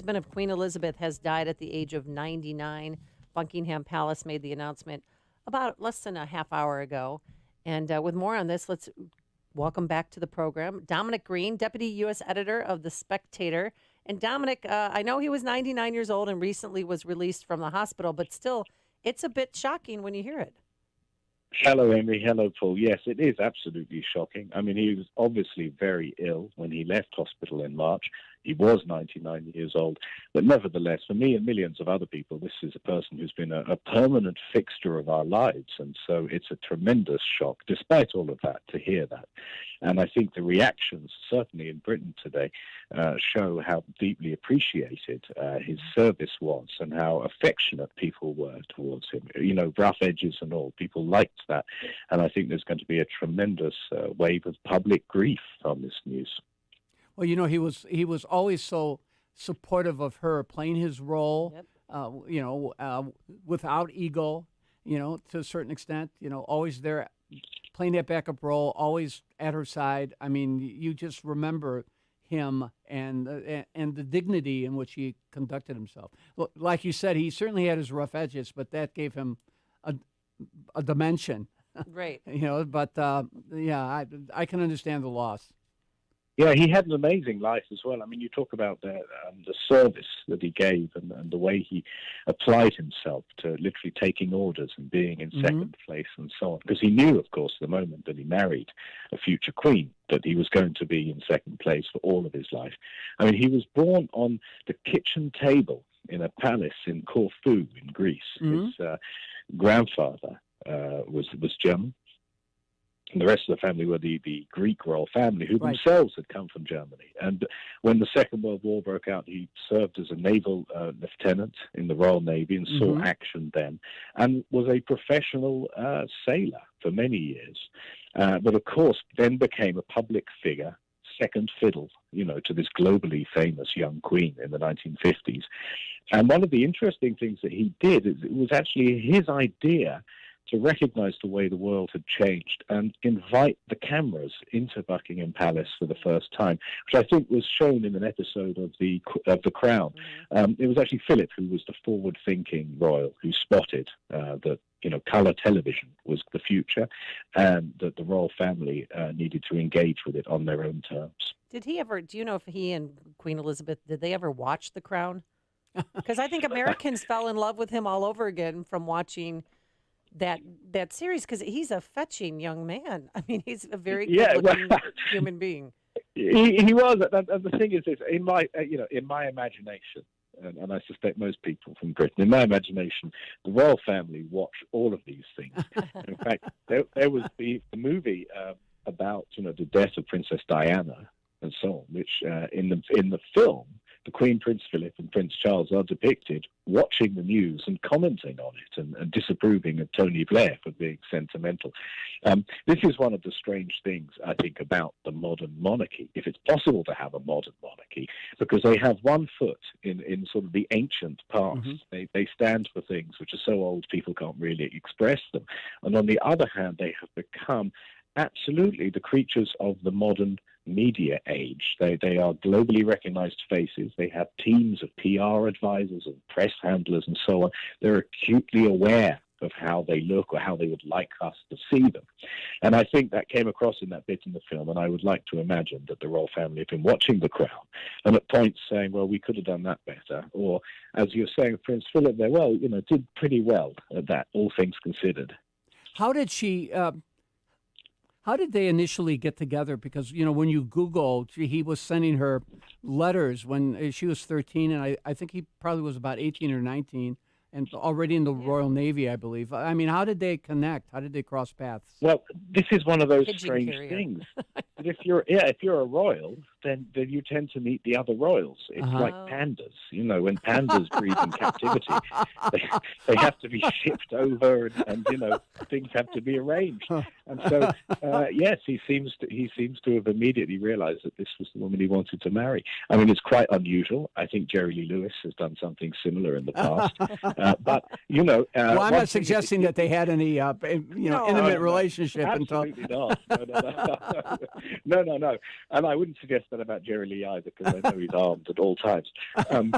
Husband of Queen Elizabeth has died at the age of 99. Buckingham Palace made the announcement about less than a half hour ago. And with more on this, let's welcome back to the program Dominic Green, Deputy U.S. Editor of The Spectator. And Dominic, I know he was 99 years old and recently was released from the hospital, but still, it's a bit shocking when you hear it. Hello, Henry. Hello, Paul. Yes, it is absolutely shocking. I mean, he was obviously very ill when he left hospital in March. He was 99 years old. But nevertheless, for me and millions of other people, this is a person who's been a permanent fixture of our lives. And so it's a tremendous shock, despite all of that, to hear that. And I think the reactions, certainly in Britain today, show how deeply appreciated his service was and how affectionate people were towards him. You know, rough edges and all. People liked that. And I think there's going to be a tremendous wave of public grief on this news. Well, you know, he was always so supportive of her playing his role, without ego, to a certain extent, always there playing that backup role, always at her side. I mean, you just remember him and the dignity in which he conducted himself. Like you said, he certainly had his rough edges, but that gave him a dimension. Right. I can understand the loss. Yeah, he had an amazing life as well. I mean, you talk about the service that he gave and the way he applied himself to literally taking orders and being in second place and so on. Because he knew, of course, the moment that he married a future queen, that he was going to be in second place for all of his life. I mean, he was born on the kitchen table in a palace in Corfu in Greece. His grandfather was German. And the rest of the family were the Greek royal family, who themselves had come from Germany. And when the Second World War broke out, he served as a naval lieutenant in the Royal Navy and saw action then, and was a professional sailor for many years. But of course, then became a public figure, second fiddle, to this globally famous young queen in the 1950s. And one of the interesting things that he did is it was actually his idea to recognize the way the world had changed and invite the cameras into Buckingham Palace for the first time, which I think was shown in an episode of The Crown. It was actually Philip who was the forward-thinking royal who spotted that colour television was the future and that the royal family needed to engage with it on their own terms. Do you know if he and Queen Elizabeth, did they ever watch The Crown? Because I think Americans fell in love with him all over again from watching that series, because he's a fetching young man. I mean, he's a very good-looking human being. He was, and the thing is, in my imagination, and I suspect most people from Britain, in my imagination, the royal family watch all of these things. In fact, there was the movie about the death of Princess Diana and so on, which in the film, the Queen, Prince Philip, and Prince Charles are depicted watching the news and commenting on it and disapproving of Tony Blair for being sentimental. This is one of the strange things, I think, about the modern monarchy, if it's possible to have a modern monarchy, because they have one foot in sort of the ancient past. They stand for things which are so old people can't really express them. And on the other hand, they have become absolutely the creatures of the modern media age. They are globally recognized faces. They have teams of PR advisors and press handlers and so on. They're acutely aware of how they look or how they would like us to see them. And I think that came across in that bit in the film, and I would like to imagine that the royal family have been watching The Crown and at points saying, well, we could have done that better. Or, as you're saying, Prince Philip there, did pretty well at that, all things considered. How did they initially get together? Because, when you Google, he was sending her letters when she was 13, and I think he probably was about 18 or 19, and already in the Royal Navy, I believe. I mean, how did they connect? How did they cross paths? Well, this is one of those Pigeon strange carrier. things. But if you're a royal, then you tend to meet the other royals. It's like pandas. When pandas breed in captivity, they have to be shipped over, and things have to be arranged. And so, yes, he seems to have immediately realized that this was the woman he wanted to marry. I mean, it's quite unusual. I think Jerry Lee Lewis has done something similar in the past. But well, I'm not suggesting that they had any intimate relationship absolutely not. No. And I wouldn't suggest that about Jerry Lee either, because I know he's armed at all times. No,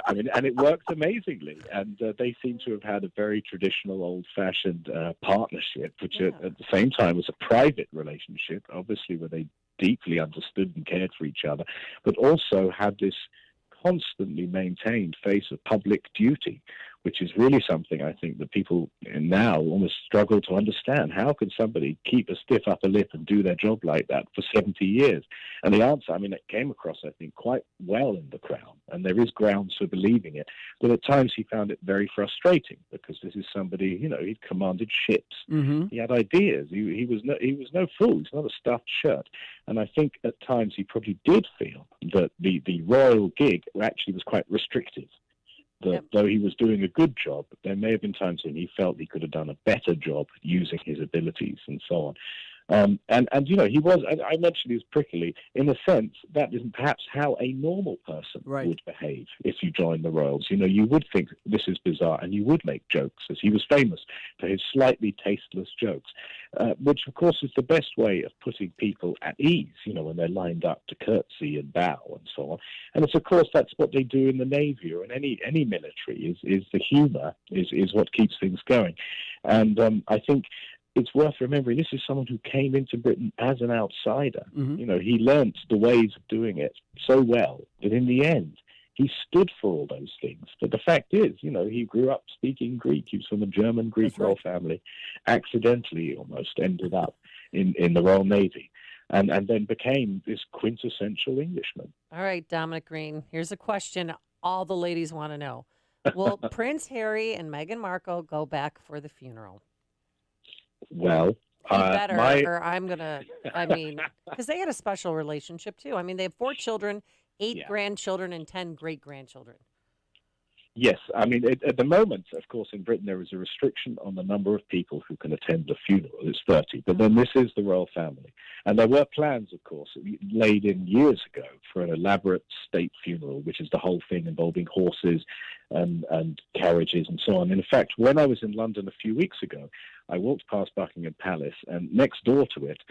I mean, and it worked amazingly. And they seem to have had a very traditional, old-fashioned partnership, which at the same time was a private relationship, obviously, where they deeply understood and cared for each other, but also had this constantly maintained face of public duty, which is really something I think that people now almost struggle to understand. How could somebody keep a stiff upper lip and do their job like that for 70 years? And the answer, I mean, it came across, I think, quite well in The Crown, and there is grounds for believing it. But at times he found it very frustrating, because this is somebody, you know, he'd commanded ships. Mm-hmm. He had ideas. He was no fool. He's not a stuffed shirt. And I think at times he probably did feel that the royal gig actually was quite restrictive. That though he was doing a good job, there may have been times when he felt he could have done a better job using his abilities and so on. And you know, he was, I mentioned he was prickly. In a sense, that isn't perhaps how a normal person would behave if you joined the royals. You know, you would think this is bizarre, and you would make jokes, as he was famous for his slightly tasteless jokes, which, of course, is the best way of putting people at ease, you know, when they're lined up to curtsy and bow and so on. And it's, of course, that's what they do in the Navy or in any military, is the humor is what keeps things going. And I think it's worth remembering this is someone who came into Britain as an outsider. Mm-hmm. You know, he learnt the ways of doing it so well that in the end, he stood for all those things. But the fact is, you know, he grew up speaking Greek. He was from a German Greek royal family, accidentally almost ended up in the Royal Navy, and then became this quintessential Englishman. All right, Dominic Green, here's a question all the ladies want to know. Will Prince Harry and Meghan Markle go back for the funeral? Well, He better, or I'm going to, I mean, because they had a special relationship, too. I mean, they have 4 children, 8 grandchildren, and 10 great-grandchildren. Yes, I mean, at the moment, of course, in Britain, there is a restriction on the number of people who can attend the funeral. It's 30, but then this is the royal family. And there were plans, of course, laid in years ago for an elaborate state funeral, which is the whole thing involving horses and carriages and so on. And in fact, when I was in London a few weeks ago, I walked past Buckingham Palace, and next door to it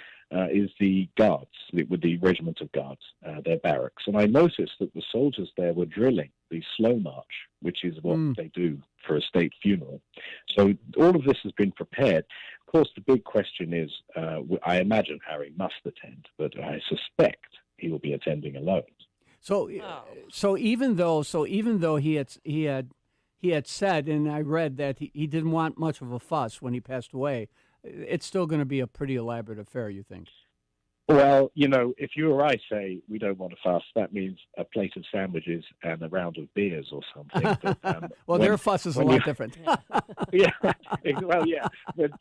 is the Guards, with the Regiment of Guards, their barracks. And I noticed that the soldiers there were drilling the slow march, which is what they do for a state funeral. So all of this has been prepared. Of course, the big question is, I imagine Harry must attend, but I suspect he will be attending alone. So even though he had said, and I read that he didn't want much of a fuss when he passed away, it's still going to be a pretty elaborate affair, you think? Well, you know, if you or I say we don't want a fuss, that means a plate of sandwiches and a round of beers or something. But, well, their fuss is a lot different. Yeah, well, yeah. But,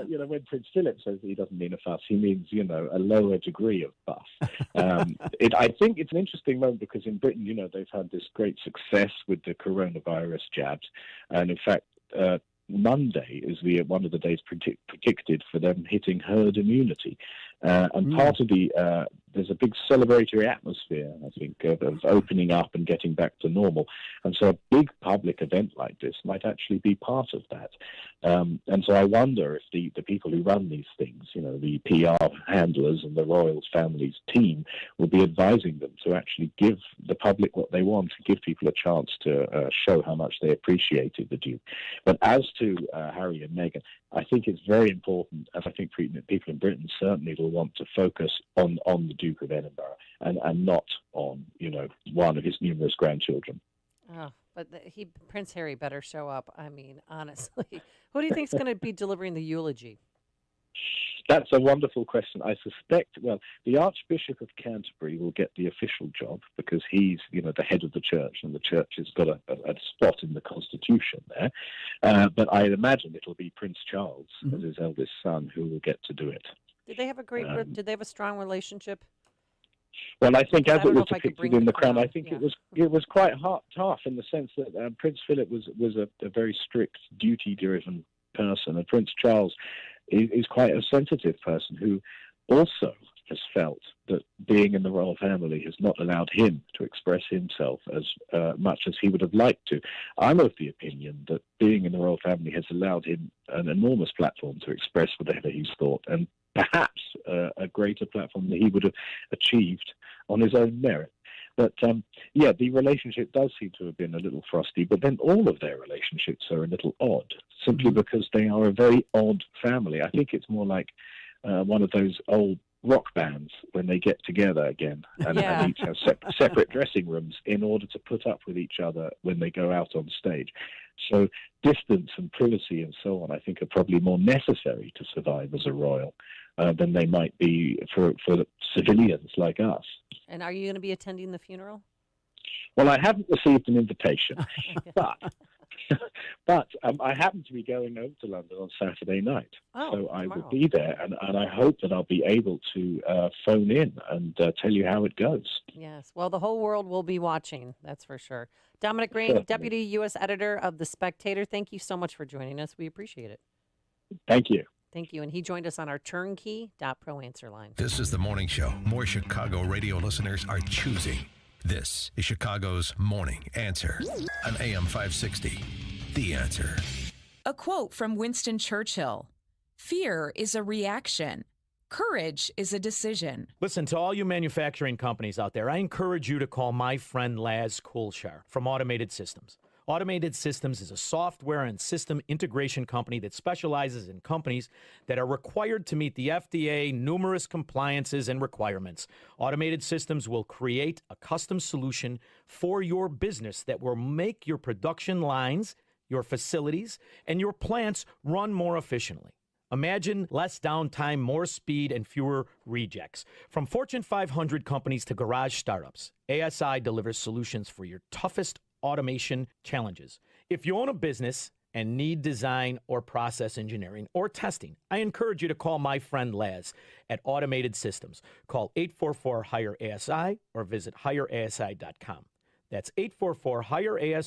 you know, when Prince Philip says he doesn't mean a fuss, he means, you know, a lower degree of fuss. I think it's an interesting moment because in Britain, you know, they've had this great success with the coronavirus jabs. And in fact, Monday is one of the days predicted for them hitting herd immunity. And part of there's a big celebratory atmosphere, I think, of opening up and getting back to normal. And so a big public event like this might actually be part of that. And so I wonder if the people who run these things, you know, the PR handlers and the royal family's team will be advising them to actually give the public what they want, to give people a chance to show how much they appreciated the Duke. But as to Harry and Meghan, I think it's very important, and I think people in Britain certainly will want to focus on the Duke of Edinburgh and not on, you know, one of his numerous grandchildren. Oh, but Prince Harry better show up. I mean, honestly, who do you think is going to be delivering the eulogy? That's a wonderful question. I suspect, well, the Archbishop of Canterbury will get the official job because he's, you know, the head of the church, and the church has got a spot in the constitution there. But I imagine it'll be Prince Charles, as his eldest son, who will get to do it. Did they have a strong relationship? Well, I think as it was depicted in The Crown, I think it was quite tough in the sense that Prince Philip was a very strict, duty-driven person, and Prince Charles is quite a sensitive person who also has felt that being in the royal family has not allowed him to express himself as much as he would have liked to. I'm of the opinion that being in the royal family has allowed him an enormous platform to express whatever he's thought, and perhaps a greater platform that he would have achieved on his own merit. But yeah, the relationship does seem to have been a little frosty, but then all of their relationships are a little odd, simply because they are a very odd family. I think it's more like one of those old rock bands when they get together again and each have separate dressing rooms in order to put up with each other when they go out on stage. So distance and privacy and so on, I think, are probably more necessary to survive as a royal than they might be for civilians like us. And are you going to be attending the funeral? Well, I haven't received an invitation, but I happen to be going over to London on Saturday night. So I will be there, and I hope that I'll be able to phone in and tell you how it goes. Yes. Well, the whole world will be watching, that's for sure. Dominic Grain, Certainly. Deputy U.S. Editor of The Spectator, thank you so much for joining us. We appreciate it. Thank you. Thank you. And he joined us on our turnkey.pro answer line. This is the morning show more Chicago radio listeners are choosing. This is Chicago's Morning Answer on AM 560. The Answer. A quote from Winston Churchill: "Fear is a reaction. Courage is a decision." Listen, to all you manufacturing companies out there, I encourage you to call my friend Laz Coolshar from Automated Systems. Automated Systems is a software and system integration company that specializes in companies that are required to meet the FDA numerous compliances and requirements. Automated Systems will create a custom solution for your business that will make your production lines, your facilities, and your plants run more efficiently. Imagine less downtime, more speed, and fewer rejects. From Fortune 500 companies to garage startups, ASI delivers solutions for your toughest automation challenges. If you own a business and need design or process engineering or testing, I encourage you to call my friend Laz at Automated Systems. Call 844-HIRE-ASI or visit hireasi.com. That's 844-HIRE-ASI.